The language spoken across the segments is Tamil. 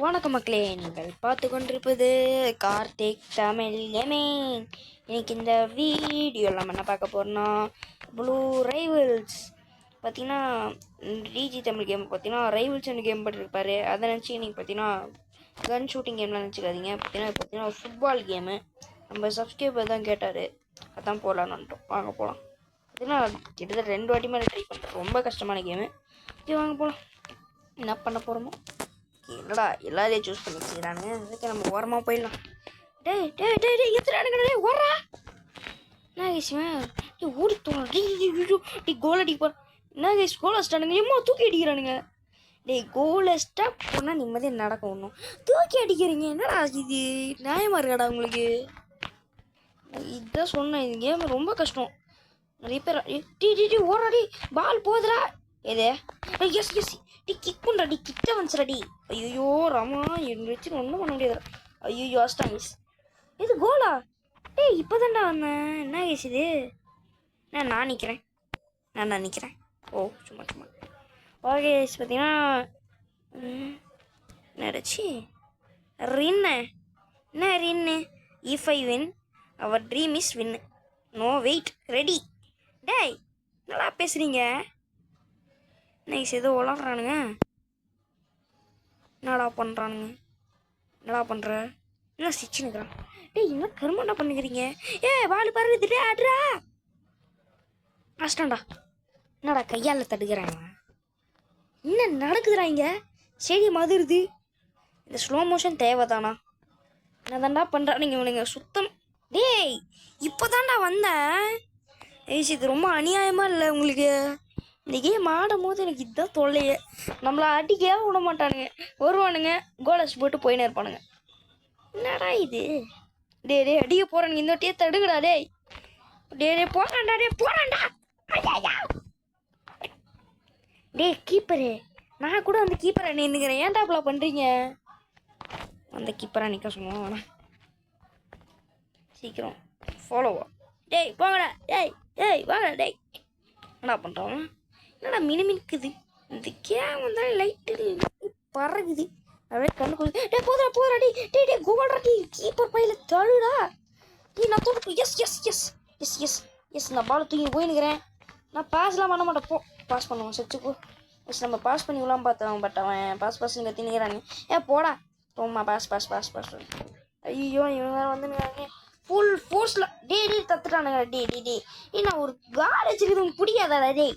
வணக்கம் மக்களே, நீங்கள் பார்த்து கொண்டிருப்பது கார்த்திக் தமிழ் கேமிங். இன்னைக்கு இந்த வீடியோவில் நம்ம என்ன பார்க்க போகிறோம்னா, ப்ளூ ரைவல்ஸ் பார்த்தீங்கன்னா டிஜி தமிழ் கேம் பார்த்தீங்கன்னா ரைவல்ஸ் கேம் பண்ணிருப்பாரு. அதை நினச்சி இன்னைக்கு பார்த்தீங்கன்னா கன் ஷூட்டிங் கேம்லாம் நினச்சிக்காதீங்க. பார்த்தீங்கன்னா ஒரு ஃபுட்பால் கேமு. நம்ம சப்ஸ்கிரைபர் தான் கேட்டார், அதான் போகலான்னு வந்துட்டோம். வாங்க போகலாம். பார்த்தீங்கன்னா கிட்டத்தட்ட 2 வாட்டி மேலே ட்ரை பண்ணுறேன். ரொம்ப கஷ்டமான கேமு. வாங்க போகலாம். என்ன பண்ண போகிறோமோ என்னடா எல்லாரையும் சூஸ் பண்ணி வச்சுக்கிறானுங்க. அதுக்கு நம்ம ஓரமாக போயிடலாம். டேய் டேய் டேய் டேய் எத்தனை டேய் ஓடுறா. என்ன கேசுவேன் ஓடி தோணும். டே கோல் அடிக்க போகிறேன். என்ன கேஸ் கோல் அடிச்சிட்டானுங்க. ஏமா தூக்கி அடிக்கிறானுங்க. டேய் கோல் அடிச்சிட்டா போனால் நிம்மதியாக நடக்கும். ஒன்றும் தூக்கி அடிக்கிறீங்க. என்னடா இது நியாயமாக இருக்காடா உங்களுக்கு? இதுதான் சொன்னேன், இது கேம் ரொம்ப கஷ்டம். நிறைய பேர் டி ஓடுறாடி பால் போதுடா. எது எஸ் எஸ் டி கிக் பண்ணுறாடி கிட்ட வந்துச்சுடாடி. ஐயோ ராமா என்ன வச்சு ஒன்றும் பண்ண முடியாது. ஐயோ அஸ்டாங்கிஸ் இது கோலா. ஏய் இப்போ தான்டா வந்தேன். என்ன கேஸ் இது? நான் நிற்கிறேன். நான் நிற்கிறேன். ஓ சும்மா சும்மா ஓகே. பார்த்தீங்கன்னா என்னடாச்சு ரின்னு. என்ன ரின்னு? If I win our dream is win. No wait ready. டேய் நல்லா பேசுகிறீங்க. நைஸ் ஏதோ விளாட்றானுங்க. என்னடா பண்ணுறானுங்க? என்னடா பண்ணுற? என்ன சிச்சுன்னுக்குறான். டேய் என்ன கருமண்டா பண்ணிக்கிறீங்க? வாலு பறக்குது ஆடுறா. கஷ்டம்டா. என்னடா கையால் தடுக்கிறாங்க? என்ன நடக்குதுடா இங்கே? ஸ்டேடியம் அதிருது. இந்த ஸ்லோ மோஷன் தேவைதானா? என்ன தாண்டா பண்ணுறானுங்க இவனுங்க சுத்தம். டேய் இப்போ தாண்டா வந்தேன். ஐஸ் இது ரொம்ப அநியாயமாக இல்லை உங்களுக்கு? இந்த கேம் ஆடும் போது எனக்கு இதுதான் தொல்லையே. நம்மளை அடிக்கவே விட மாட்டானுங்க. வருவானுங்க கோலஸ் போட்டு போயின்னு இருப்பானுங்க. என்னடா இது? டே அடிக்க போகிறானுங்க. இந்த வட்டியே தடுங்கடா. டே போறான்டா. போறான்டா. டே கீப்பரு, நான் கூட அந்த கீப்பரை நின்றுக்கிறேன். ஏன்டா அப்பலாம் பண்ணுறீங்க? அந்த கீப்பராக நிற்க சொன்னோம். வேணா சீக்கிரம் ஃபாலோவா. டேய் போங்கடா. டேய் வாங்கடா. டேய் என்னடா பண்ணுறோம்? என்னடா மினுமினுக்குது இந்த கேம் வந்தாலும் லைட்டு பறகுது. அப்படியே கண்ணு கொடுத்து டே போதுடா டே கோல்டா. டீ கீப்பர் பையில தழுடா. நான் தோடு. Yes yes yes yes yes yes நான் பால் தூக்கி போயின்னுக்கிறேன். நான் பாஸ்லாம் பண்ண மாட்டேன். பாஸ் பண்ணுவோம் சச்சுக்கோ. எஸ் நம்ம பாஸ் பண்ணி விடலாம் பார்த்தோம். பட் அவன் பாஸ் கத்தினுக்கிறாங்க. போடா ரொம்ப பாஸ். ஐயோ இவங்க வேறு வந்துனுங்கிறாங்க ஃபுல் ஃபோர்ஸில். டே தத்துட்டானுங்க. டே நான் ஒரு கால் வச்சுருக்குது உங்களுக்கு பிடிக்காதாடா? டே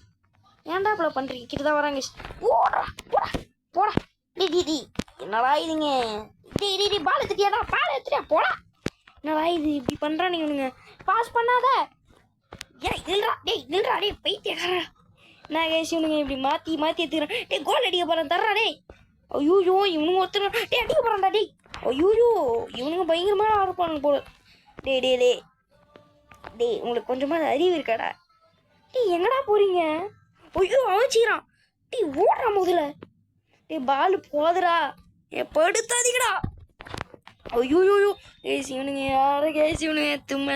ஏன்டா இப்ப பண்ணுறீங்க? கிட்ட தான் வராங்க. போடா. டி என்னடா இதுங்க? டே பால் எடுத்துட்டியாடா? பால் எடுத்துட்டியா? போடா. என்னடா இது இப்படி பண்ணுறானுங்க இவனுங்க? பாஸ் பண்ணாத. நில்றா. டே பைத்தியக்காரா. என்ன கேஸ் இவனுங்க இப்படி மாற்றி எடுத்துக்கிறேன். டே கோல் அடிக்க போகிறேன் தர்றா. டே ஐயோ இவனுங்க ஒருத்தர் அடிக்க போகிறான்டா. டே ஐயோ இவனுங்க பயங்கரமான ஆடுப்பானுங்க போல. டே உங்களுக்கு கொஞ்சமாக அறிவு இருக்காடா? டே எங்கடா போகிறீங்க? ஐயோ அவச்சிக்கிறான். டீ ஓடுறா முதல்ல. டே பால் போதுடா. படுத்தாதீங்கடா. ஐயோ கேஸ் இவனுங்க யாரும் கேஸ் இவனுங்க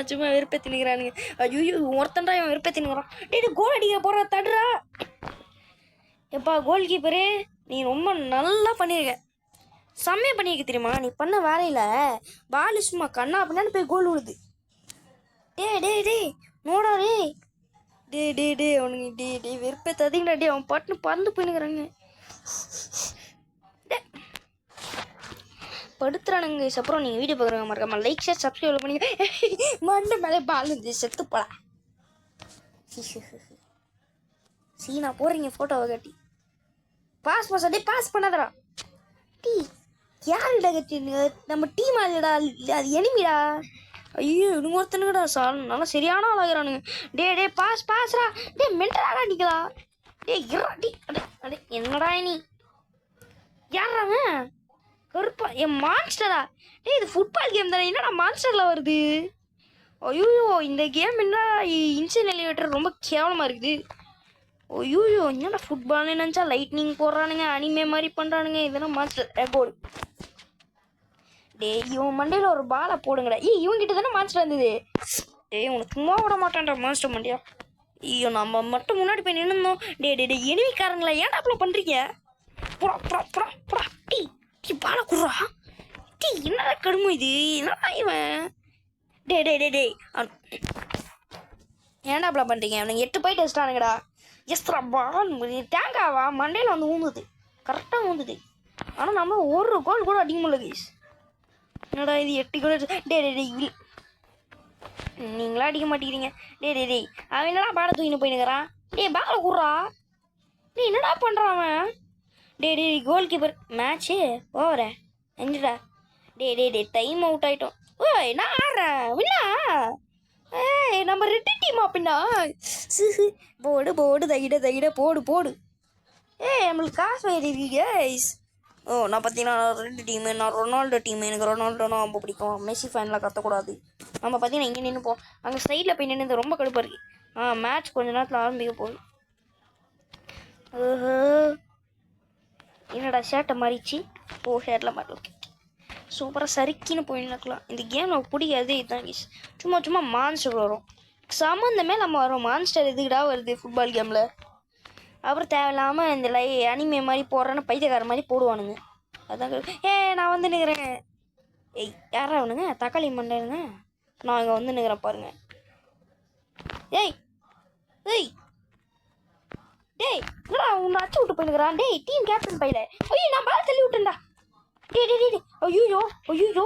சும்மா விருப்பத்தி நிற்கிறானுங்க. ஐயோ ஒருத்தன்டா இவன் விருப்பத்தி நிற்கிறான். டே கோல் அடிக்க போகிற தடுறா. எப்பா கோல் கீப்பரு நீ ரொம்ப நல்லா பண்ணியிருக்க. செம்மையாக பண்ணியிருக்க தெரியுமா? நீ பண்ண வேலையில் பால் சும்மா கண்ணா அப்படின்னா போய் கோல் விடுது. டே நோடா. டே அவனுங்க டே வெறுப்பேத்தாதீங்கடா. டே அவன் பாட்டுன்னு பறந்து போயினுக்கிறாங்க. படுத்துறானுங்க. அப்புறம் நீங்கள் வீடியோ பார்க்குறவங்க மறக்காம லைக் ஷேர் சப்ஸ்கிரைப் பண்ணிங்க. மண்டை மேலே பால் இருந்து செத்து போடா. சீனா போடுறீங்க ஃபோட்டோவை காட்டி. பாஸ் பண்ணாதடா. டீ யாருடா கட்டி? நம்ம டீம் ஆளுடா, அது எனிமிடா. ஐயோ இவனுங்க ஒருத்தனுங்கடா நல்லா சரியான ஆளாகிறானுங்க. டே பாஸ்ரா. டே மென்டராடா நிற்கலா. டே என்னடா நீ யாராங்க? கருப்பா என் மான்ஸ்டரா? டே இது ஃபுட்பால் கேம் தானே, என்னடா மான்ஸ்டரில் வருது? ஐயோ இந்த கேம் என்ன இன்சைன் எலிவேட்டர் ரொம்ப கேவலமாக இருக்குது. ஐயோ என்னடா ஃபுட்பால்னு நினச்சா லைட்னிங் போடுறானுங்க, அனிமே மாதிரி பண்ணுறானுங்க. இதெல்லாம் மான்ஸ்டர் கோல். டே இவன் மண்டையில் ஒரு பாலை போடுங்கடா. இவங்கிட்ட தானே மான்ஸ்டர் இருந்தது. உனக்கு சும்மா விட மாட்டான்டா மான்ஸ்டர் மண்டியா. ஐயோ நம்ம மட்டும் முன்னாடி போய் நின்றுந்தோம். டே எனிமிக்காரங்களா ஏன்டா அப்பலாம் பண்ணுறீங்க? டீ பால குடுறா. டே என்னடா கடுமை இது, என்னடா இவன். டே டே டே டே ஏன்டா அப்பலாம் பண்ணுறீங்க? அவனுக்கு 8 பாயிண்ட் வச்சிட்டானுங்கடா. எஸ்ரா பால் தேங்காவா மண்டையில் வந்து ஊந்துது, கரெக்டாக ஊந்துது. ஆனால் நம்ம ஒரு கோல் கூட அடிக்க முடியல கைஸ். என்னடா இது 8 கோல். டே டே டே நீங்களா அடிக்க மாட்டேங்கிறீங்க. டே டே டே அவன் என்னடா பாலை தூக்கின்னு போயினுக்கிறான். டே பாலை குடுறா. டே என்னடா பண்ணுறான் அவன். டே டே கோல் கீப்பர் மேட்ச்சு ஓவரா எங்கடா. டே டே டே டைம் அவுட் ஆகிட்டோம். ஓய் நான் ஆடுறேன் விண்ணா. ஏய் நம்ம ரெட்டு டீமா அப்படின்னா போடு போடு தைட தைட போடு போடு. ஏய் நம்மளுக்கு காசு வாங்கிருக்கு கைஸ். ஓ நான் பார்த்தீங்கன்னா ரெண்டு டீமு, நான் ரொனால்டோ டீமு. எனக்கு ரொனால்டோனா ரொம்ப பிடிக்கும். மெஸ்ஸி ஃபேன்லாம் கத்தக்கூடாது. நம்ம பார்த்தீங்கன்னா இங்கே நின்றுப்போம், அங்கே சைடில் போய் நின்று ரொம்ப கடுப்பாக இருக்குது. மேட்ச் கொஞ்ச நேரத்தில் ஆரம்பிக்க போகுது. என்னடா ஷர்ட்டை மாறிச்சு. ஓ ஷர்ட்டில் மாறி ஓகே சூப்பராக சறுக்கின்னு போயின்னுக்கலாம். இந்த கேம் நமக்கு பிடிக்காது இதுதான் கைஸ். சும்மா சும்மா மான்ஸ்டர் வரும், சம்மந்தமே நம்ம வரும். மான்ஸ்டர் எதுக்குடா வருது ஃபுட்பால் கேமில். அப்புறம் தேவையில்லாமல் இந்த அனிமே மாதிரி போடுறேன்னு பைத்தியக்கார மாதிரி போடுவானுங்க. அதான் நான் வந்து நிற்கிறேன். ஏய் யாரா அவனுங்க தக்காளி மண்டைங்க. நான் இங்கே வந்து நிற்கிறேன் பாருங்க. ஏய் ஏய் டேய் என்னடா உன்னை அச்சு விட்டு போயினுக்கிறான். டேய் டீம் கேப்டன் பையில. ஐயோ நான் பால் தள்ளி விட்டேன்டா. டே டே டே ஐயோ ஐயோ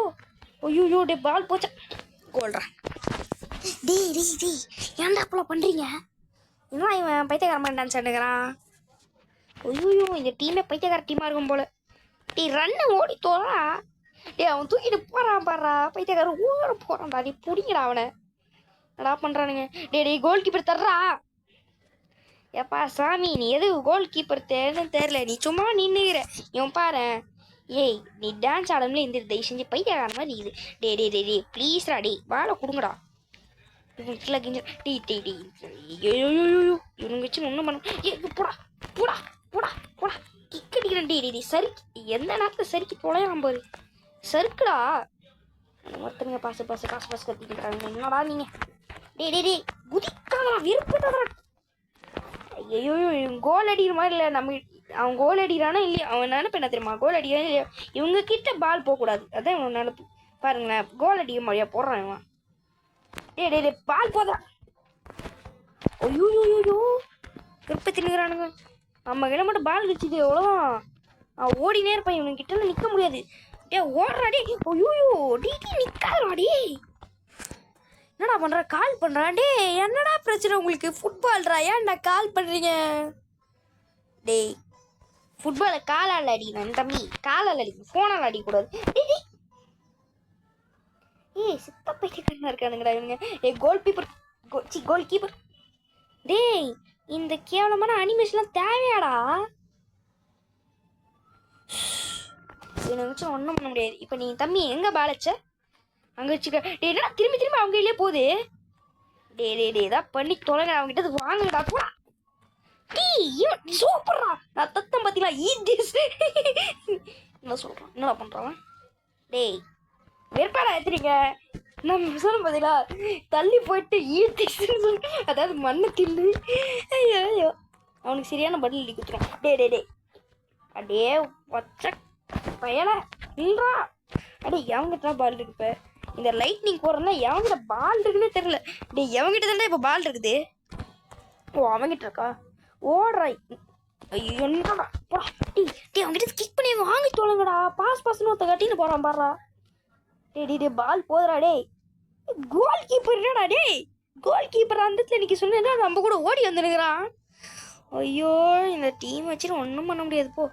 ஐயோ டே பால் போச்சா கோல்றா. டே டே டே ஏன்டா அப்பலாம் பண்ணுறீங்க. என்ன இவன் பைத்தியக்காரமாக டான்ஸ் ஆடுங்கிறான். ஐயோ இந்த டீமே பைத்தியக்கார டீமாக இருக்கும் போல. டே ரன்னு ஓடி தோறா. டே அவன் தூக்கிட்டு போகிறான் பாடுறா. பைத்தியக்காரன் ஊற போகிறான்டா. நீ பிடிங்கடா அவனை. என்னடா பண்ணுறானுங்க. டே டே கோல் கீப்பர் தர்றா. எப்பா சாமி நீ எது கோல் கீப்பர் தேர்ன்னு தெரில, நீ சும்மா நின்றுகிற. இவன் பாரு. ஏய் நீ டான்ஸ் ஆடம்ல இந்த தயவு செஞ்சு பைத்தியக்கார மாதிரி இது. டே டே டே டே ப்ளீஸ்ரா. டே வாழை கொடுங்கடா. இவன் கீழே கிஞ்ச டீ டீ டீ ஐயோ இவனுங்க வச்சு ஒன்றும் பண்ண. ஏ போடா போடா போடா போடா கிக் அடிக்கிறேன். டே டே டே சறுக்கி எந்த நேரத்தில் சறுக்கி தொலையாம் பாரு. சறுக்குடா. ஒருத்தனுங்க பாசு பாசு பாசு பாசு கத்திக்கிட்டாங்க. என்னடா நீங்கள். டே டே டே குதிக்காதா விருப்பத்தா. ஐயோ கோல் அடிக்கிற மாதிரி இல்லை. நம்ம அவன் கோல் அடிக்கிறானா இல்லையா, அவன் நினைப்பு என்ன தெரியுமா, கோல் அடிக்கிறான் இல்லையா இவங்க கிட்ட பால் போகக்கூடாது. அதான் இவன் நினைப்பு. பாருங்களேன் கோல் அடிக்க மாதிரியா போடுறான் இவன். டே டே டே பால் போதா. ஐயோ ஐயோ விருப்பத்தி நிற்கிறானுங்க. நம்ம கிட்ட மட்டும் பால் கடிச்சிது எவ்வளோதான். அவன் ஓடினே இருப்பான். இவனுக்கிட்ட நிற்க முடியாது. டே ஓடுறா. டே ஐயோ டீ டீ நிற்காதா. டே என்னடா பண்ணுற கால் பண்ணுறான். டே என்னடா பிரச்சனை உங்களுக்கு. ஃபுட்பால்ரா ஏன்டா கால் பண்ணுறீங்க. டேய் ஃபுட்பாலை காலால் அடிக்கணும் தம்பி, காலால் அடிக்கணும், ஃபோனால் அடிக்கக்கூடாது. ஏய் சித்த பைத்தியக்காரனா இருக்கானுங்கடா இவங்க. ஏய் கோல் கீப்பர் கோல் கீப்பர். டேய் இந்த கேவலமான அனிமேஷன்லாம் தேவையாடா. இவனை வச்சு ஒன்றும் பண்ண முடியாது. இப்போ நீ தம்பி எங்கே பாலச்ச அங்கே வச்சுக்க. டே என்னடா திரும்பி திரும்பி அவங்க கையிலே போகுது. டே டே டே ஏதாவது பண்ணி தொலைங்க அவங்ககிட்ட வாங்குடா போடா. டீ சூப்பர்ரா. நான் தத்தம் பார்த்தீங்களா ஈஸ் என்ன சொல்கிறான், என்னடா பண்ணுறான். டேய் வெறுப்பாடா ஏற்றுறீங்க. நம்ம சொல்ல பார்த்தீங்களா தள்ளி போயிட்டு ஈட்டின்னு சொல்லி அதாவது மண்ணை தின்னு. ஐயோ ஐயோ அவனுக்கு சரியான பதில் அடி குத்துரும். டே டே டே அடே வச்ச பயலை நின்றா. அடே எவங்கிட்ட பால் இருக்கு. இப்போ இந்த லைட்னிங் போடுறதுனா எவங்கிட்ட பால் இருக்குன்னு தெரியல. டே எவங்கிட்ட தானே இப்போ பால் இருக்குது. ஓ அவங்கிட்ட இருக்கா ஓடுறாய். ஐயோ என்னடா போடா. டீ டே அவங்ககிட்ட கிக் பண்ணி வாங்கி தொலைங்கடா. பாஸ் பாஸ்ன்னு ஒருத்த கட்டின்னு போகிறான் பாடுறா. டே டே டே பால் போதுடா. டே கோல் கீப்பர் என்னடா. டே கோல் கீப்பர் அந்த இடத்துல இன்னைக்கு சொன்னா நம்ம கூட ஓடி வந்துருக்கிறான். ஐயோ இந்த டீம் வச்சுட்டு ஒன்றும் பண்ண முடியாது. போ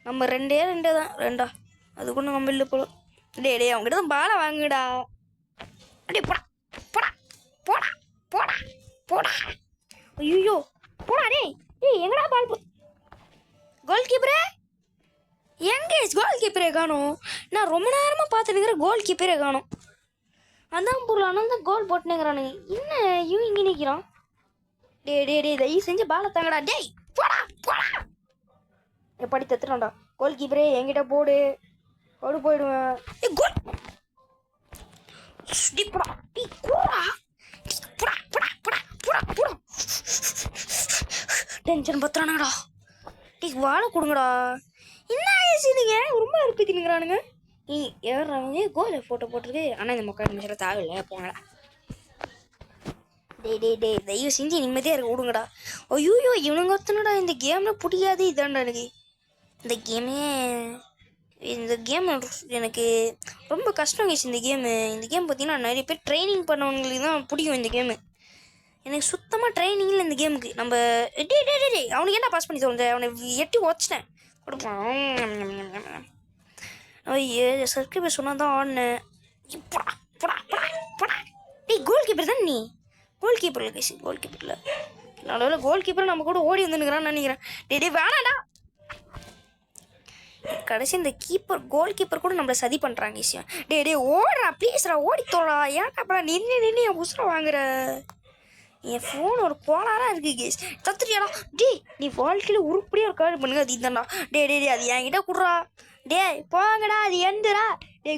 நம்ம ரெண்டே தான் ரெண்டா அது கொண்டு நம்ம இல்லை போல. டே டே அவங்ககிட்ட தான் பாலை வாங்குடா. டே போடா போடா போடா போடா போடா. ஐயோ போடா. டே ஏய் எங்கடா பால் கோல் கீப்பரே எங்கே கோல் கீப்பரே காணும். நான் ரொம்ப நேரமாக பார்த்துருக்கிறேன் கோல் கீப்பரே காணும். அதான் பொருள் ஆனால் தான் கோல் போட்டுனுங்கிறானுங்க. என்ன இவன் இங்கே நிற்கிறான். டே டே டே தயவு செஞ்சு பாலை தாங்கடா. டேய் போடா போடா எப்படி தத்துறான்டா. கோல் கீப்பரே என்கிட்ட போடு ஓடு போயிடுவேன். ஏ கோல் டீ போடா. டீ போடா போடா போடா போடா போடா போடா. டென்ஷன் பத்துறானுங்கடா. டீ வாழை கொடுங்கடா. என்ன ஆயிடுச்சு நீங்கள் ரொம்ப இருப்பித்தினுங்கிறானுங்க. நீ ஏறாங்க கோலை ஃபோட்டோ போட்டிருக்கு. ஆனால் இந்த மொக்க நிமிஷம் தேவையில்லை போங்கடா. டே தயவு செஞ்சு நிம்மதியாக இருக்க விடுங்கடா. ஐயோ இவனுங்க ஒருத்தனடா இந்த கேமில் பிடிக்காது இதான்டா எனக்கு. இந்த கேம் எனக்கு ரொம்ப கஷ்டம் கேஸ். இந்த கேம் பார்த்தீங்கன்னா நிறைய பேர் ட்ரைனிங் பண்ணவங்களுக்கு தான் பிடிக்கும் இந்த கேமு. எனக்கு சுத்தமாக ட்ரைனிங் இல்லை இந்த கேமுக்கு. நம்ம டே அவனுக்கு என்ன பாஸ் பண்ணி தோணுது, அவனை எட்டி உடச்சிட்டேன். சப்ஸ்கிரைபர் சொன்னால் தான் ஆடினேன். டேய் கோல் கீப்பர் தான் நீ. கோல் கீப்பரில் கேஸ், கோல் கீப்பரில் நல்ல கோல் கீப்பர் நம்ம கூட ஓடி வந்துனுக்கிறான்னு நினைக்கிறேன். டே வேணாடா. கடைசி இந்த கோல் கீப்பர் கூட நம்மளை சதி பண்ணுறாங்க விஷயம். டே ஓடுறா ப்ளீஸ்ரா, ஓடி தோடா. ஏன்டா அப்புறம் நின்று என் உசுரை வாங்குற. என் ஃபோன் ஒரு கோளாராக இருக்குது கேஸ். தத்துறியாடா. நீ வாழ்க்கையில் உருப்படியாக ஒரு கார்டு பண்ணுங்க. அது இதான்டா. டே அது என்கிட்ட கொடுறா. போங்கடா, அது எந்துடா.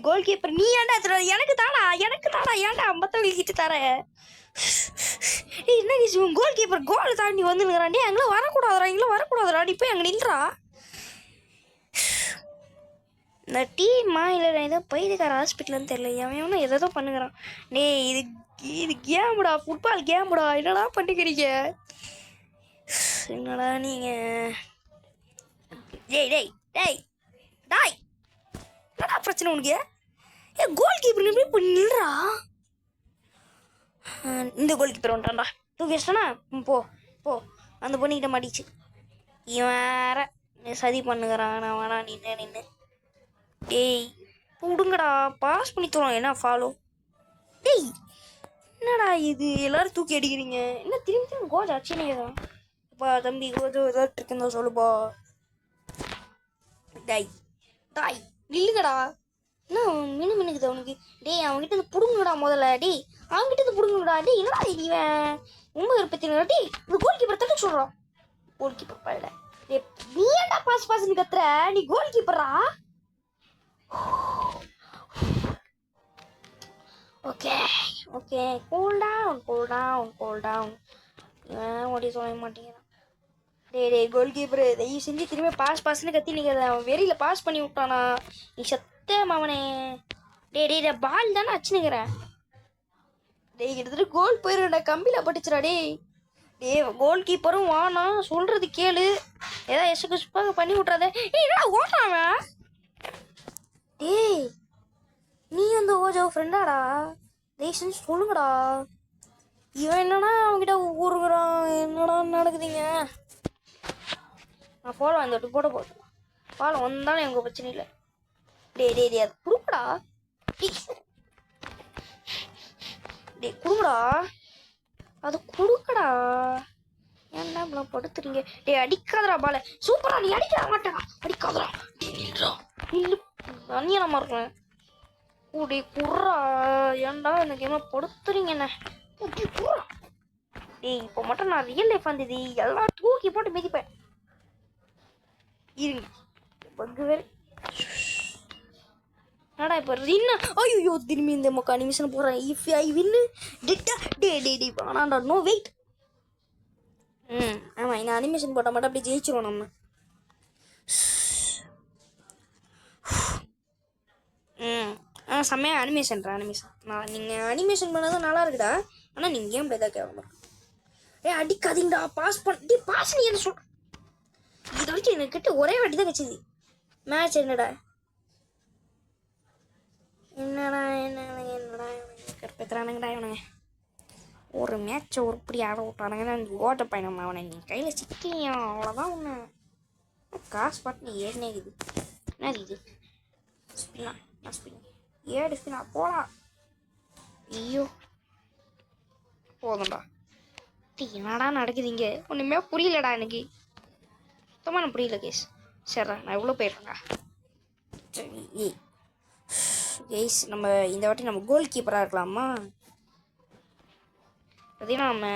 கோல் கீப்பர் நீ ஏன்டா தர. எனக்கு தாடா ஏன்டா மற்றவங்களுக்கு கிட்ட தர. என்ன கேஸ் கோல் கீப்பர் கோல் தாண்டி வந்துனுங்கிறான். எங்களாம் வரக்கூடாதுடா. நீ போய் அங்கே நின்றா. இந்த டீமா இல்லை ஏதோ பைதுக்கார ஹாஸ்பிட்டல்னு தெரியல. அவன் ஏதோ பண்ணுங்கிறான். இது கேமுடா, ஃபுட்பால் கேமுடா. என்னடா பண்ணிக்கிறீங்க. என்னடா நீங்கள். என்னடா பிரச்சனை உனக்கு. கோல் கீப்பர் எப்படி பண்ணிடுறா. இந்த கோல் கீப்பர் வந்துட்டான்டா. தூக்கி வச்சிட்டானா. போ அந்த பொண்ணுக்கிட்ட மாட்டிச்சு. இவன் வேற சதி பண்ணுங்கிறான். நான் வேணா நின்று விடுங்கடா. பாஸ் பண்ணி தரோம். என்ன ஃபாலோ. என்னடா இது எல்லாரும் தூக்கி அடிக்கிறீங்க. என்ன திரும்பி கோஜ் ஆச்சுன்னே தான். அப்பா தம்பி கோஜோ ஏதாட்டு இருக்குந்தோ சொல்லுப்பா. டாய் இல்லைங்கடா. என்ன மினுக்குது அவனுக்கு. அவன்கிட்ட இருந்து பிடுங்கடா முதல்ல. அவன்கிட்ட இருந்து பிடுங்கடா. என்னடா இவன் ரொம்ப விருப்பத்தினா. இந்த கோல் கீப்பர் தட்டு சொல்கிறான். கோல் கீப்பர் பல்ல. நீ ஏன்டா பாஸ்ன்னு கத்துற. நீ கோல் கீப்பரா. Okay cool down. ஓடி சொல்ல மாட்டேங்கிறான். டே கோல் கீப்பரு தயவு செஞ்சு திரும்பி பாஸ்ன்னு கத்தி நிற்காத. அவன் வெறியில் பாஸ் பண்ணி விட்டானா. நீ சத்த மாவனே. டே பால் தானே அச்சுனுக்கிறேன். கிட்டத்தட்ட கோல் போயிருடா. கம்பியில் பட்டுச்சுடா. கோல் கீப்பரும் வானா சொல்கிறது கேளு. ஏதாவது எசுப்பாக பண்ணி விட்றாத. என்னடா ஓடுறான். நீ அந்த ஓஜோ ஃப்ரெண்டாடா. செஞ்சு சொல்லுங்கடா. இவன் என்னன்னா அவன்கிட்ட ஊருக்குறான். என்னடா நடக்குதுங்க. நான் ஃபாலோ அந்த போட ஃபாலோ வந்தாலும் எனக்கு பிரச்சனை இல்லை. அது கொடுக்கடா. கொடுக்கடா. அது கொடுக்கடா. ஏன்டா இப்பெல்லாம் படுத்துறீங்க. அடிக்காதடா பால. சூப்பரா நீ அடிக்க மாட்டேடா. அடிக்காதடா. இல்லை தனியாக இருக்கேன். குர்ரா. ஏன்டா இந்த கேமை படுத்துறீங்க என்ன. இப்போ மட்டும் நான் ரியல் லைஃப் வந்தது எல்லாம் தூக்கி போட்டு மிதிப்பேன். இருங்க பக்கு வேறு. என்னடா இப்போ ரின்னா. ஐயோ திரும்பி இந்த மொக்க அனிமேஷன் போடுறேன். இஃப் ஐ வின்னு டிட்டா. வேணாண்டா. No wait. ஆமாம் இந்த அனிமேஷன் போட்டால் மட்டும் அப்படியே ஜெயிச்சிருவோம் நம்ம. செம்மையாக அனிமேஷன். நீங்கள் அனிமேஷன் பண்ணதும் நல்லா இருக்குடா. ஆனால் நீங்கள் கேம் எதாவது கேட்க. அடிக்காதீங்கடா. பாஸ் நீ என்ன சொல். இது வரைக்கும் என்கிட்ட ஒரே வாட்டி தான் வச்சுது மேட்ச். என்னடா கற்பத்துறானுங்கடா இவனுங்க. ஒரு மேட்சை உருப்படி ஆட விட்டானுங்க. ஓட்ட பயணம் அவனை நீ கையில் சிக்கியும் அவ்வளோதான். ஒன்று காசு பாட்டு ஏறினேக்குது. என்ன இது ஸ்பின்னா. ஏடு ஸ்பின்னா போடா. ஐயோ போதும்டா. என்னடா நடக்குதுங்க. ஒன்றுமே புரியலடா எனக்கு. சுத்தமாக நான் புரியல கேஸ். சரிடா நான் எவ்வளோ போயிடுறேன்டா. சரி கேஸ் நம்ம இந்த வாட்டி நம்ம கோல் கீப்பராக இருக்கலாமா. பார்த்தீங்கன்னா நம்ம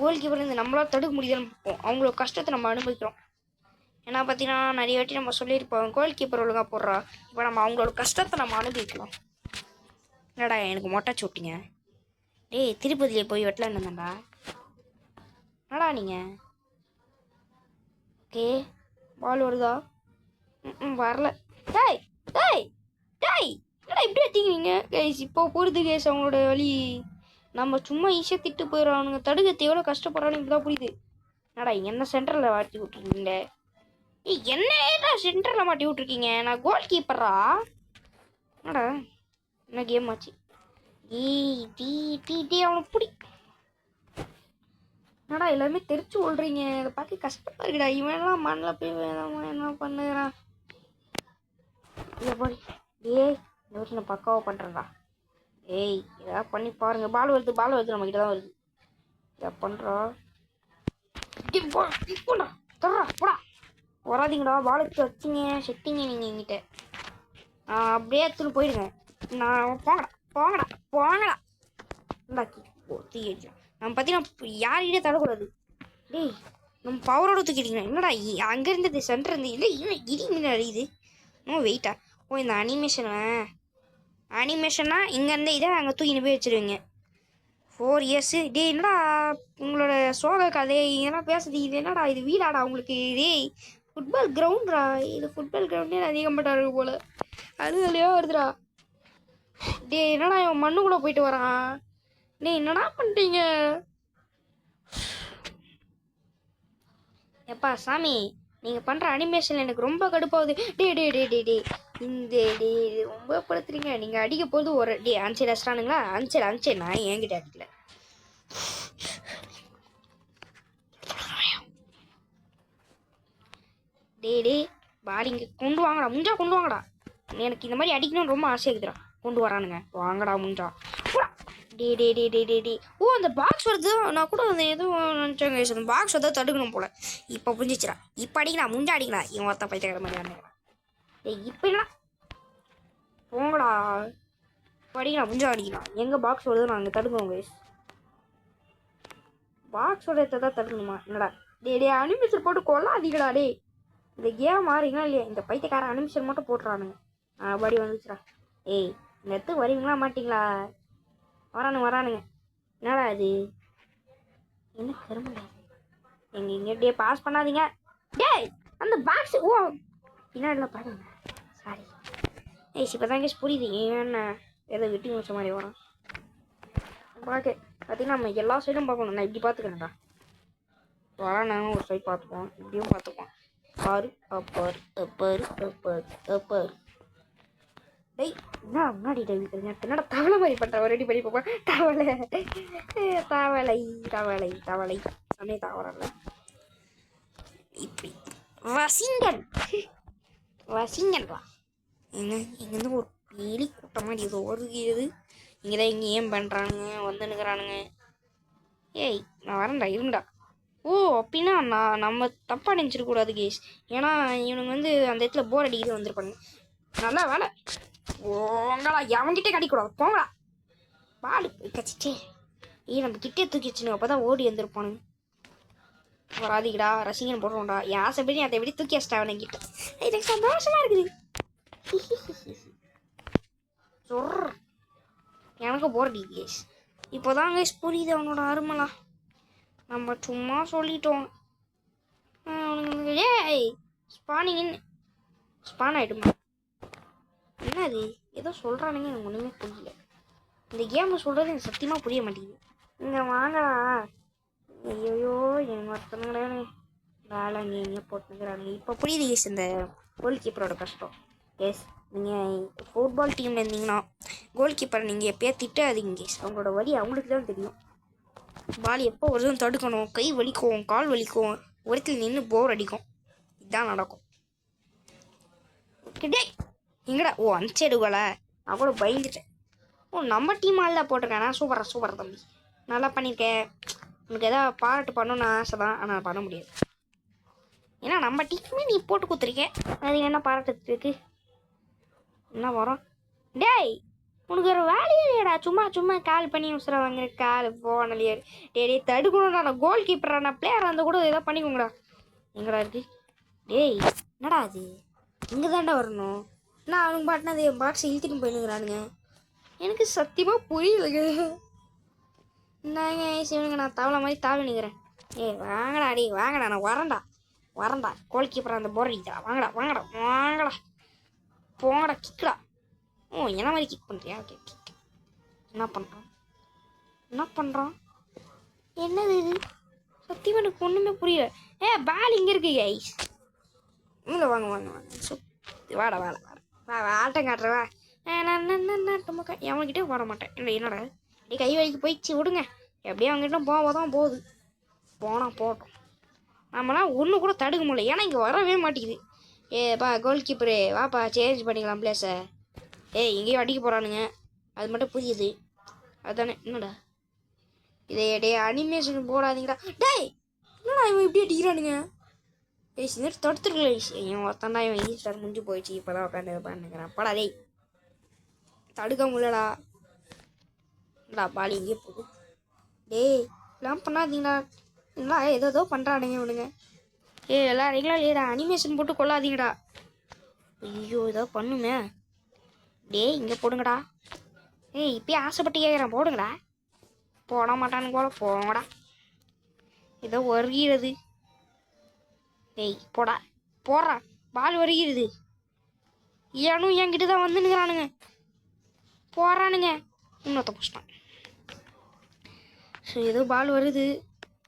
கோல் கீப்பர் இருந்து நம்மளால் தடுக்க முடியுதுன்னு பார்ப்போம். அவங்களோட கஷ்டத்தை நம்ம அனுபவிக்கிறோம். ஏன்னா பார்த்தீங்கன்னா நிறைய வாட்டி நம்ம சொல்லியிருப்போம் கோல் கீப்பர் ஒழுங்காக போடுறா. இப்போ நம்ம அவங்களோட கஷ்டத்தை நம்ம அனுபவிக்கலாம். என்னடா எனக்கு மொட்டை சோட்டிங்க. திருப்பதியிலே போய் வெட்டலான்னு இருந்தாண்டா. என்னடா நீங்கள். ஓகே பால் வருதா. வரல. டேய் டேய் டேய் என்னடா இப்படி அடிக்கிறீங்க கைஸ்? இப்போ புரியுது கைஸ் அவங்களோட வழி. நம்ம சும்மா ஈஸியாக திட்டு போயிடும். அவனுங்க தடுக்கிறது எவ்வளோ கஷ்டப்படுறான்னு இப்படி தான் புரியுது. என்னடா என்ன சென்டரில் மாட்டி விட்ருக்கீங்களே? என்ன சென்டரில் மாட்டி விட்ருக்கீங்க? நான் கோல் கீப்பரா? என்னடா என்ன கேம் ஆச்சு? அவனுக்கு பிடி. என்னடா எல்லாருமே தெரிச்சு விள்றீங்க? இதை பார்த்து கஷ்டமா இருக்குடா. இவன்லாம் மண்ணில் போய் என்ன பண்ணுறான்? போய் ஏய் இந்த வருஷம் நான் பக்காவாக பண்ணுறேன்டா. ஏய் ஏதாவது பண்ணி பாருங்க. பால் வருது நம்ம கிட்ட தான் வருது. இதை பண்ணுறா போடா தர்றா போடா. வராதிங்கடா. பாலுக்கு வச்சிங்க செட்டிங்க நீங்கள் எங்கிட்ட. அப்படியே எடுத்துன்னு போயிடுங்க. நான் போங்கடா இந்தாக்கி தூக்கி. நம்ம பார்த்தீங்கன்னா யார்கிட்டே தரக்கூடாது. டேய் நம்ம பவரோட தூக்கிட்டீங்கன்னா என்னடா அங்கேருந்து சென்டர் இருந்து இல்லை இல்லை இடி அடியுது. வெயிட்டா இந்த அனிமேஷனா இங்கேருந்து இதை அங்கே தூக்கின்னு போய் வச்சுருவீங்க. 4 years. டே என்னடா உங்களோட சோக கதை இதெல்லாம் பேசுது. இது என்னடா இது வீடாடா உங்களுக்கு? டேய் ஃபுட்பால் கிரவுண்டா இது? ஃபுட்பால் கிரவுண்டே அதிகமாட்டா இருக்கு போல. அதுலையோ வருதுடா. டே என்னடா இவன் மண்ணுக்குள்ளே போயிட்டு வரான். டே என்னடா பண்ணிட்டீங்க? எப்பா சாமி நீங்கள் பண்ணுற அனிமேஷன் எனக்கு ரொம்ப கடுப்பாகுது. டே இந்த ரொம்ப படுத்துறீங்க. நீங்கள் அடிக்க போது ஒரு அன்சைட் அடிச்சிட்டானுங்களா? அன்சைட் நான் என்கிட்ட அடிக்கல. டே பாடி இங்கே கொண்டு வாங்கடா. முஞ்சா கொண்டு வாங்கடா. எனக்கு இந்த மாதிரி அடிக்கணும்னு ரொம்ப ஆசையாக்குதுடா. கொண்டு வரானுங்க. வாங்கடா முஞ்சா. டே ஓ அந்த பாக்ஸ் வருது. நான் கூட அந்த எதுவும் நினச்சேங்க. அந்த பாக்ஸ் வந்து தடுக்கணும் போல. இப்போ புரிஞ்சிச்சுடா. இப்போ அடிக்கடா முஞ்சா அடிக்கடா. இவன் ஒருத்த பைத்தியக்கார மாதிரி ஆனுங்களா? டேய் இப்போ என்ன போங்கடா. இப்போ அடிக்கடா முஞ்சா அடிக்கலாம். எங்கே பாக்ஸ் வருது நான் அங்கே தடுக்கணும் கைஸ். பாக்ஸோட எடுத்த தான் தடுக்கணுமா? என்னடா டே அனிமேஷன் போட்டு கொள்ளாதீங்கடா. டே இந்த கேம் மாறிங்களா இல்லையா? இந்த பைத்தியக்கார அனிமேஷன் மட்டும் போட்டுறானுங்க. படி வந்துச்சுடா. ஏய் இந்த இடத்துக்கு வரீங்களா மாட்டிங்களா? வரானுங்க. என்னடா அது என்ன கருமடா? எங்க டே பாஸ் பண்ணாதீங்க. டேய் அந்த பாக்ஸ் ஓ பின்னாடில பாருங்க. சாரி இப்போ தான் கேஸ் புரியுது என்ன ஏதோ விட்டு முடிச்ச மாதிரி வரும். பார்க்க பார்த்தீங்கன்னா நம்ம எல்லா சைடும் பார்க்கணும். நான் இப்படி பார்த்துக்கிறேன்டா. வரானாங்க ஒரு சைட் பார்த்துப்போம். இப்படியும் பார்த்துப்போம். பாரு அப்பாரு. டேய் என்ன முன்னாடி டேவிக்கிறீங்க? என்னடா தவளை மாதிரி பண்ணுற ரெடி பண்ணி போப்பா. தவளை சமய தாவரல. இப்படி வசிங்கன்டா. இங்கேருந்து ஒரு பெரிய கூட்டமாக ஏதோ வருகிறது. இங்கே தான் இங்கே ஏன் பண்ணுறானுங்க வந்துன்னுக்குறானுங்க. ஏய் நான் வரேன்டா இருண்டா. ஓ அப்படின்னா நம்ம தப்பாக நினச்சிடக்கூடாது கேஸ். ஏன்னா இவனுங்க அந்த இடத்துல போர் அடிக்கிறது வந்திருப்பாங்க. நல்லா வேலை. ஓங்களா எவன்கிட்டே கடிக்கூடாது. போங்களா பாலு கச்சிச்சே. நம்ம கிட்டே தூக்கி வச்சுனுங்க. அப்போ தான் ஓடி வந்திருப்பானுங்க. வராதிக்கடா ரசிகன் போடுறோம்டா. என் ஆசைப்படி அதை எப்படி தூக்கி வச்சிட்டா அவனுங்கிட்ட. எனக்கு சந்தோஷமா இருக்குது. எனக்கு போர் அடி கேஸ். இப்போதான் கேஸ் புரியுது அவனோட அருமலாம். நம்ம சும்மா சொல்லிட்டோம். ஏய் ஸ்பான் ஆகிடுமா? என்னது ஏதோ சொல்கிறானுங்க. எனக்கு ஒன்றுமே புரியல. இந்த கேமை சொல்கிறது எனக்கு சத்தியமாக புரிய மாட்டேங்குது. இங்கே வாங்கடா. ஐயோ எங்கள் ஒருத்தனுங்கடானே வேலை எங்கேயோ போட்டுக்கிறானுங்க. இப்போ புரியுது கேஸ் இந்த கோல் கீப்பரோட கஷ்டம். கேஸ் நீங்கள் ஃபுட்பால் டீமில் இருந்தீங்கன்னா கோல் கீப்பரை நீங்கள் எப்போயா திட்டாதீங்க கேஸ். அவங்களோட வலி அவங்களுக்கு தான் தெரியும். பால் எப்போ வருதுன்னு தடுக்கணும். கை வலிக்கும், கால் வலிக்கும், ஒருத்தில் நின்று போர் அடிக்கும். இதுதான் நடக்கும். கிட்டே எங்கடா ஓ அனுப்பிச்சிடுவல. நான் கூட பயந்துட்டேன். ஓ நம்ம டீம் ஆள் தான் போட்டிருக்கேன். சூப்பர் தம்பி நல்லா பண்ணியிருக்கேன். உனக்கு எதாவது பாராட்டு பண்ணணும்னு ஆசை தான். ஆனால் பண்ண முடியாது. ஏன்னா நம்ம டீமே நீ போட்டு கொடுத்துருக்கேன். அது என்ன பாராட்டுறதுக்கு என்ன வரும்? டேய் உனக்கு ஒரு வேலையே இல்லையடா. சும்மா கால் பண்ணி உசுர வாங்குற கால் போனலையே. டே தடுக்கணும்டா. நான் கோல் கீப்பரா. நான் பிளேயர் அந்த கூட ஏதாவது பண்ணிக்கோங்கடா. எங்கடா இருக்கு? டேய் என்னடா அது இங்கே தாண்டா வரணும். நான் அவனுக்கு பாட்டினா அது பாக்ஸை இழுத்துட்டு போயிடுங்கிறானுங்க. எனக்கு சத்தியமாக புரியலைங்க. இந்தாங்க சிவனுங்க நான் தவளை மாதிரி தாவி நிற்கிறேன். ஏய் வாங்கடா நான் வரேன்டா. கோல் கீப்பரா அந்த போர் அடிக்கிறா. வாங்கடா போங்கடா கிக்கடா. ஓ என்ன மாதிரி கிக் பண்ணுறியா? Okay kick. என்ன பண்ணுறான்? என்னது இது? சத்தியமாக எனக்கு ஒன்றுமே புரியல. பால் இங்கே இருக்கு கைஸ். இல்லை வாங்க வாடா ஆட்டம் காட்டுறவா. நான் எவன்கிட்டே போட மாட்டேன். இல்லை என்னடா அப்படியே கை வலிக்கு போயிடுச்சு விடுங்க. எப்படியே அவங்ககிட்ட போதான் போகுது. போனால் போட்டோம். நம்மளாம் ஒன்று கூட தடுக்க முடியல. ஏன்னா இங்கே வரவே மாட்டேங்குது. ஏப்பா கோல் கீப்பரு வாப்பா சேஞ்ச் பண்ணிக்கலாம் பிளேஸை. எங்கேயும் அடிக்க போகிறானுங்க. அது மட்டும் புரியுது. அதுதானே என்னடா டே அனிமேஷன் போடாதீங்கடா. டேய் என்னடா இவன் இப்படி அடிக்கிறானுங்க? இந்த தொடுத்துருக்கல இவன் ஒருத்தண்டா. இவன் ஈஸ்டர் முடிஞ்சு போயிடுச்சு. இப்போ தான் உட்காந்துக்கிறேன். படா டேய் தடுக்க முடியலடா. என்னடா பாலி இங்கே போகுது. டேய் எல்லாம் பண்ணாதீங்கடா. இல்லா ஏதோ பண்ணுறானுங்க இவனுங்க. எல்லாரைங்களா இல்லையடா அனிமேஷன் போட்டு கொள்ளாதீங்கடா. ஐயோ ஏதோ பண்ணுமே. டேய் இங்கே போடுங்கடா. இப்பயே ஆசைப்பட்டு கேட்குறேன் போடுங்கடா. போட மாட்டானுங்க போல. போங்கடா. ஏதோ வருகிறது. டேய் போடுறா பால் வருகிறது. ஏனும் என்கிட்ட தான் வந்துனுங்கிறானுங்க. போடுறானுங்க. இன்னொருத்த புஷ்டான். ஸோ ஏதோ பால் வருது.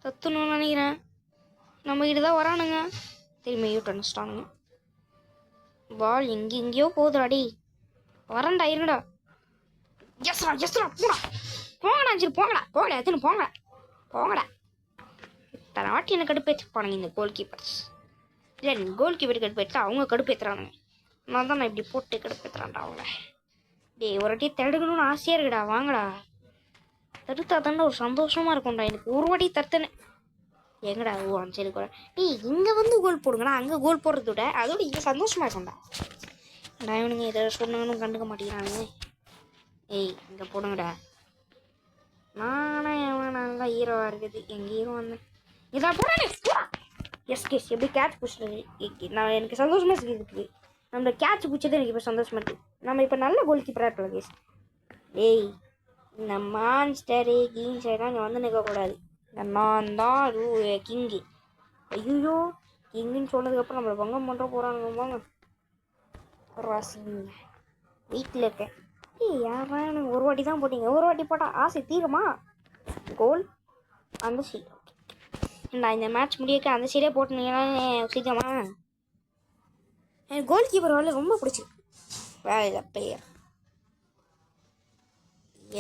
தத்துணும்னு நினைக்கிறேன். நம்மக்கிட்ட தான் வரானுங்க. திரும்பி யூட்டன் வச்சிட்டானுங்க. பால் எங்கேயோ போகுதுடாடி. வரண்டா இருடா. எஸ்ரா போங்கடா சரி போங்கடா எத்தனை போங்கடா. இத்தனை வாட்டி என்ன கடுப்பேற்றிருப்பானுங்க இந்த கோல் கீப்பர்ஸ். இல்லை கோல் கீப்பர் கடுப்பேற்றா அவங்க கடுப்பேற்றுறானுங்க. நான் இப்படி போட்டு கடுப்பேற்றுறான்டா அவங்கள. டேய் ஒரு வாட்டி தடுக்கணும்னு ஆசையாக இருக்குடா. வாங்கடா தடுத்தா தாண்டா ஒரு சந்தோஷமாக இருக்கும்டா. எனக்கு ஒரு வாட்டி தடுத்தனே எங்கடா சரி கூட. டேய் இங்கே வந்து கோல் போடுங்கடா. அங்கே கோல் போடுறத விட அதோட இங்கே சந்தோஷமாக இருக்கும்டா. இவனுங்க இதை சொன்னாங்கன்னு கண்டுக்க மாட்டேங்கிறானுங்க. இங்கே போடுங்கடா. நானே நல்லா ஹீரோவாக இருக்குது. எங்கள் ஹீரோ வந்தேன் இதான் போடானே. எஸ் எப்படி கேட்ச் பிடிச்சது. நான் எனக்கு சந்தோஷமாக இருக்குது. நம்ம கேட்ச் பிடிச்சது எனக்கு இப்போ சந்தோஷமாக இருக்குது. நம்ம இப்போ நல்ல கோல் கீப்பராக இருக்கலாம் கேஸ். இந்த மான்ஸ்டரு கீன்ஸ்டர்லாம் இங்கே வந்து நிற்கக்கூடாது. நான் தான் கிங்கு. ஐயோ கிங்குன்னு சொன்னதுக்கப்புறம் நம்மளை பங்கம் பண்ணுற போகிறானுங்க. போங்க ராசிங்க வீட்டில் இருக்கேன். யாரா எனக்கு ஒரு வாட்டி தான் போட்டிங்க. ஒரு வாட்டி போட்டால் ஆசை தீருமா? கோல் அந்த சைடு. நான் இந்த மேட்ச் முடியக்க அந்த சைடே போட்டுனீங்கன்னா சீக்கிரமா. எனக்கு கோல் கீப்பர் வேலை ரொம்ப பிடிச்சிருக்கு. வேலை பிளேயர்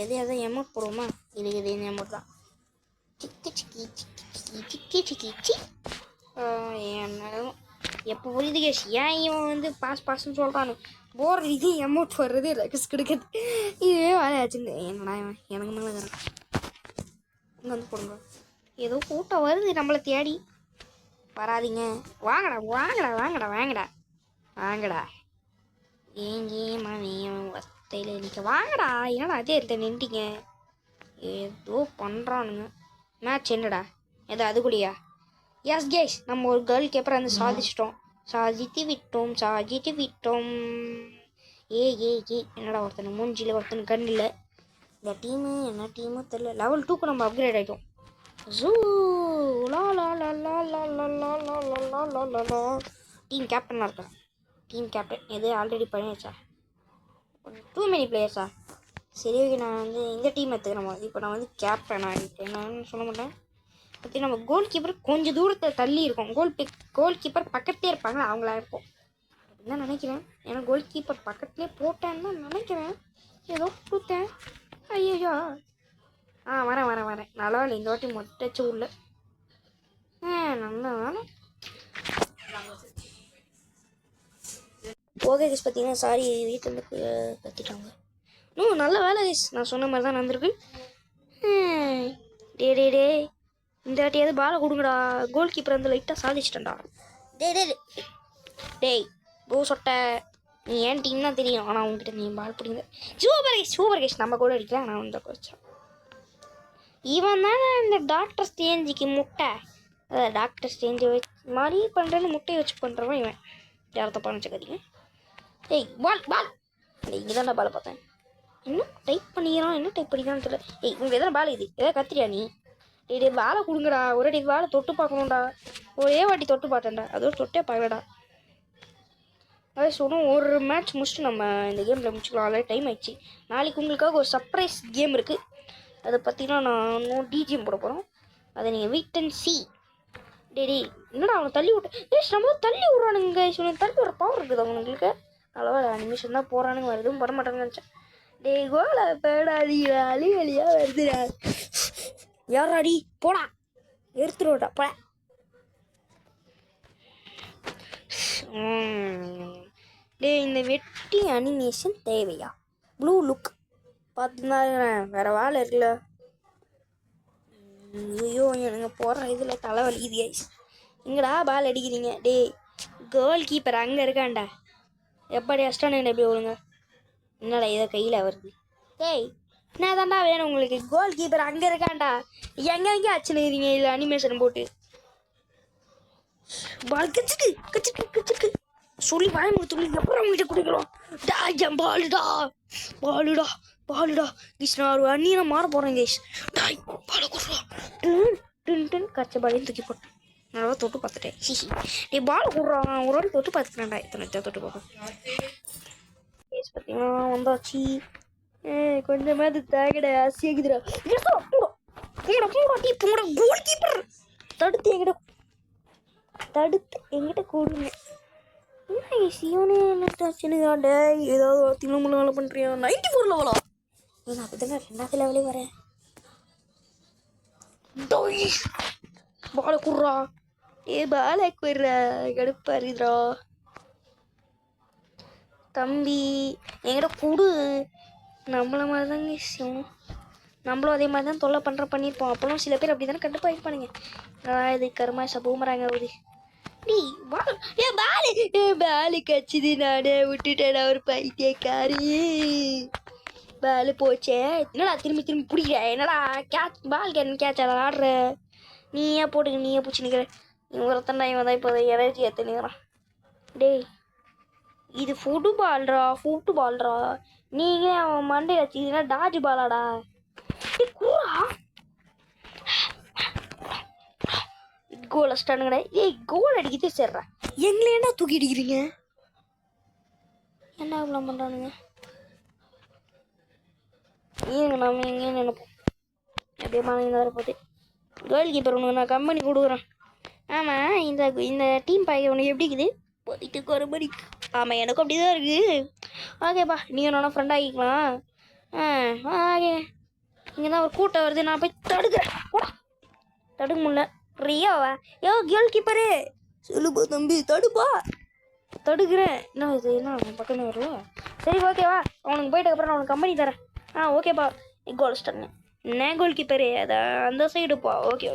எதை எமௌண்ட் போடுவோமா? இது இந்த எமௌண்ட் தான். என்னாலும் எப்போ புரியுது கேஷ். ஏன் இவன் வந்து பாஸ்ன்னு சொல்கிறானு போர். இது எமௌண்ட் வர்றது ரெக்ஸ் கிடைக்கிறது இதுவே வேலையாச்சுன்னு. என்னடா இவன் எனக்கு மேலே இருக்கிறான். இங்கே வந்து போடுங்க. ஏதோ கூட்டம் வருது நம்மளை தேடி. வராதிங்க. வாங்கடா ஏங்கேம்மா வத்தையில் நிற்க. வாங்கடா. என்னடா அதே இடத்த நின்றுங்க. ஏதோ பண்ணுறானுங்க. மேட்ச் என்னடா ஏதோ அதுக்குள்ளையா? எஸ் கேஷ் நம்ம ஒரு கேர்ள் கீப்பர் வந்து சாதித்து விட்டோம். என்னடா ஒருத்தனை மூஞ்சியில் ஒருத்தனை கண்ணில். இந்த டீமு என்ன டீமு தெரியல. லெவல் 2க்கு நம்ம அப்கிரேட் ஆகிட்டோம். டீம் கேப்டனாக இருக்கேன். டீம் கேப்டன் எது ஆல்ரெடி பண்ணியாச்சா? டூ மெனி பிளேயர்ஸா? சரி ஓகே. நான் வந்து இந்த டீம் எடுத்துக்கிறேன். இப்போ நான் வந்து கேப்டன் ஆகிட்டேன். நான் சொல்ல மாட்டேன். பற்றி நம்ம கோல் கீப்பர் கொஞ்சம் தூரத்தை தள்ளி இருக்கோம். கோல் கீப்பர் பக்கத்தே இருப்பாங்க அவங்களா இருக்கும் தான் நினைக்கிறேன். ஏன்னா கோல் கீப்பர் பக்கத்துலேயே போட்டேன்னு தான் நினைக்கிறேன். ஏதோ கொடுத்தேன். ஐயோ வரேன். நல்லா இல்லை இந்த வாட்டி மொட்டச்சு உள்ள. நல்லா வேலை. ஓகே கேஸ் பார்த்தீங்கன்னா சாரி வீட்டில் இருந்து கத்திட்டாங்க. நல்ல வேலை கேஸ். நான் சொன்ன மாதிரி தான் நடந்திருக்கு. டே இந்த வாட்டியாவது பாலை கொடுங்கடா. கோல் கீப்பர் வந்து லைட்டாக சாதிச்சிட்டேன்டா. டேய் போ சொட்டை. நீ ஏன் டீம் தான் தெரியும். ஆனால் உங்ககிட்ட நீ பால் பிடிங்க. சூப்பர் கேஷ் நம்ம கூட அடிக்கலாம். நான் வந்து வச்சேன். இவன் தானே இந்த டாக்டர் ஸ்டேஞ்சுக்கு முட்டை. டாக்டர் ஸ்டேஞ்சு மாதிரி பண்ணுறேன்னு முட்டையை வச்சு பண்ணுறவன் இவன். யாரை தப்பாக வச்சுக்காதீங்க. பால் இங்கே தான்டா பாலை பார்த்தேன். இன்னும் டைப் பண்ணிக்கிறான்னு தெரியல. உங்கள் எதனா பால் இது எதாவது கத்திரியா நீ? டே பாலை கொடுங்கடா. ஒரு அடி பாலை தொட்டு பார்க்கணும்டா. ஒரே வாட்டி தொட்டு பார்த்தேன்டா. அதோட தொட்டே பார்க்கலடா. அதே சொன்னோம் ஒரு மேட்ச் முடிச்சுட்டு நம்ம இந்த கேமில் முடிச்சுக்கலாம். அதில் டைம் ஆயிடுச்சு. நாளைக்கு உங்களுக்காக ஒரு சர்ப்ரைஸ் கேம் இருக்குது. அதை பற்றினா நான் இன்னும் டிஜிஎம் போட போகிறோம். அதை நீங்கள் வெயிட் அண்ட் சி. டேடி என்னடா அவனை தள்ளி விட்டு நம்ம தள்ளி விட்றானுங்க. இவனுக்கு தள்ளி விட்ற பவர் இருக்குது அவனுங்களுக்கு. அளவா நிமிஷம் தான் போகிறானுங்க, வேறு எதுவும் பண்ண மாட்டாங்கன்னு நினச்சேன். டே கோல பேடாதீடா, அழி வழியாக வருதுடா. யாராடி போடா எடுத்துருவோடா போட. டே இந்த வெட்டி அனிமேஷன் தேவையா? ப்ளூ லுக் பார்த்துருந்தா வேறு வேலை இருக்குல்ல. ஐயோ எனக்கு போடுற இதில் தலைவலிக்குது கைஸ். எங்கடா பால் அடிக்கிறீங்க? டே கோல் கீப்பர் அங்கே இருக்கான்டா. எப்படி அஸ்டானே எப்படி விடுங்க. என்னடா இதை கையில் வருது? டேய் என்ன தாண்டா வேணும் உங்களுக்கு? கோல் கீப்பர் அங்கே இருக்கான்டா. எங்கே அச்சுனுக்கிறீங்க இதில் அனிமேஷன் போட்டு? பால் கச்சிருக்கு கச்சிருக்கு கச்சிருக்கு சொல்லி வாய முடிச்சு எப்பறம் வீட்டை குடிக்கிறோம். டா என் பாலுடா பாலுடா பாலுடா கிருஷ்ணா ஒரு அண்ணியை மாற போகிறேன் கேஷ். டாய் பாலை கொடுறா. டின் கச்ச பாலையும் தூக்கி போட்டேன். நல்லா தொட்டு பார்த்துட்டேன். சிசி நீ பால் கொடுறான் ஒரு வாட்டி தொட்டு பார்த்துக்கிறேன்டா. இத்தனை தொட்டு பார்ப்பேன். கேஸ் பார்த்தீங்கன்னா வந்தாச்சு. கொஞ்சமாவது தாங்கடா ஆசையாக்குதுடா. பூங்கடா பூங்கடா டீ பூங்கடா கோல் கீப்பர் தடுத்து எங்கிட்ட கூடுங்க. என்ன சிவனே என்னச்சுனுக்காண்ட ஏதாவது தினமும் வேலை பண்ணுறியா? 94 லெவலா? நான் அப்படி தானே 2வது லெவலே வரேன். பாலை குடுறா. பாலை குடுறா கடுப்பாருதுரா தம்பி எங்கிட்ட கூடு. நம்மள மாதிரி தாங்க சிவம். நம்மளும் அதே மாதிரி தான் தொல்லை பண்ணியிருப்போம். அப்போலாம் சில பேர் அப்படி தானே கண்டிப்பாக இருப்பானுங்க. இது கருமாசா பூமராங்க ஆகுது. நீ பாலு கச்சுது. நானே விட்டுட்டேன். ஒரு பைத்தியக்காரி பாலு போச்சே. என்னடா திரும்பி பிடிக்கிற? என்னடா கேட்ச் பால் கேட்ச் அதை ஆடுற? நீயே போட்டுக்க நீயே பிடிச்சி நிற்கிற. நீ ஒருத்தண்டா இவன் தான் இப்போ எனர்ஜி ஏற்றுனுக்கிறான். டேய் இது ஃபுட்பால்ரா. நீங்கள் அவன் மண்டை வச்சுக்கிட்டீங்கன்னா டாஜ் பாலாடா. கோல் அடிச்சிட்டானுங்கடா. கோல் அடிக்கிட்டு சேர்றா. எங்களை என்ன தூக்கி அடிக்கிறீங்க? என்ன இவ்வளோ பண்ணுறானுங்க? நம்ம எங்கேயும் நினைப்போம். அப்படியே மழை வர போகுது. கோல் கீப்பர் உனக்கு நான் கம்பெனி கொடுக்குறேன். ஆமாம் இந்த டீம் பாய்க்க உனக்கு எப்படி இருக்குது? போயிட்டு ஒரு மணி. ஆமாம் எனக்கும் அப்படி தான் இருக்குது. ஓகேப்பா நீங்கள் நானும் ஃப்ரெண்ட் ஆகிக்கலாம். ஓகே இங்கே தான் ஒரு கூட்டம் வருது. நான் போய் தடுக்கிறேன். போடா தடுக்க முடியல. ரியாவா? கோல் கீப்பரு சொல்லுப்பா தம்பி தடுப்பா. தடுக்கிறேன். என்ன இது என்ன பக்கமே வரல. சரி ஓகேவா அவனுக்கு போயிட்டு அப்புறம் நான் உனக்கு கம்பெனி தரேன். ஓகேப்பா கோல் அடிச்சிட்டேங்க. என்ன கோல் கீப்பரு அதை அந்த சைடுப்பா. ஓகே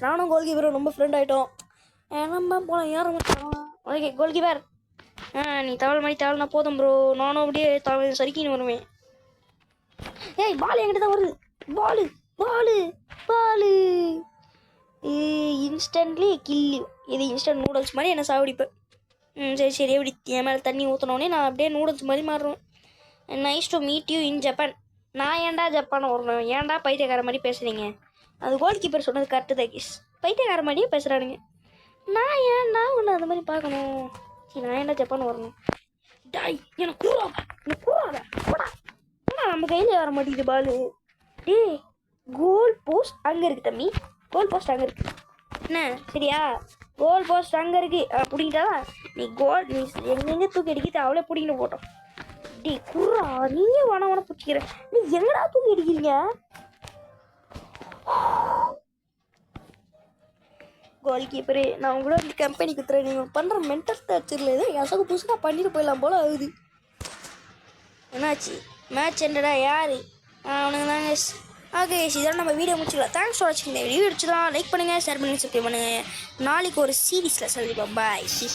நானும் கோல் கீப்பரும் ரொம்ப ஃப்ரெண்ட் ஆகிட்டோம். நம்ம போகலாம் யார் மாட்டான். ஓகே கோல் கீப்பர் நீ தவள் மாதிரி தவள்னா போதும் ப்ரோ. நானும் அப்படியே தவள் சரிக்கின்னு வருவேன். பால் என்கிட்ட தான் வருது. பாலு இன்ஸ்டன்ட்லி கில்லு. இது இன்ஸ்டன்ட் நூடுல்ஸ் மாதிரி என்ன சாப்பிடிப்பேன். சரி எப்படி என் மேலே தண்ணி ஊற்றினோடனே நான் அப்படியே நூடுல்ஸ் மாதிரி மாறுவேன். Nice to meet you in Japan. நான் ஏன்டா ஜப்பான் வரணும்? ஏன்டா பைத்தியக்கார மாதிரி பேசுகிறீங்க? அது கோல் கீப்பர் சொன்னது கரெக்டு தான் கேஸ். பைத்தியக்கார மாதிரியே பேசுகிறானுங்க. நான் ஒன்று அந்த மாதிரி பார்க்கணும். சரி நான் ஏன்டா ஜப்பான் வரணும்? டாய் எனக்கு கூறாத நம்ம கையில் வர மாட்டேங்குது பாலு. டே கோல் போஸ்ட் அங்கே இருக்குது தம்பி. கோல் போஸ்ட் அங்கே இருக்குது. என்ன சரியா? கோல் போஸ்ட் அங்கே இருக்குது. பிடிக்கிட்டா நீ எங்கெங்கே தூக்கி அடிக்கிட்டு அவளே பிடிக்கிட்டு போட்டோம். டே குர்ரா நீயே வேணா பிடிச்சிக்கிற. நீ எங்கடா தூக்கி அடிக்கிறீங்க? கோல் கீப்பரு நான் உங்களோட இந்த கம்பெனி குத்துறேன். நீங்கள் பண்ணுற மென்டல் டார்ச்சரில் ஏதோ எசகு புதுசாக பண்ணிட்டு போயிடலாம் போல ஆகுது. என்னாச்சு? மேட்ச் என்னடா யார்? அவனுங்க தாங்க. ஓகே இதெல்லாம் நம்ம வீடியோ முடிச்சுக்கலாம். தேங்க்ஸ் ஃபார் வாட்சிங். இந்த வீடியோ பிடிச்சதான் லைக் பண்ணுங்கள், ஷேர் பண்ணுங்கள், சப்ஸ்கிரைப் பண்ணுங்கள். நாளைக்கு ஒரு சீரீஸில் சந்திப்போம். பாய்.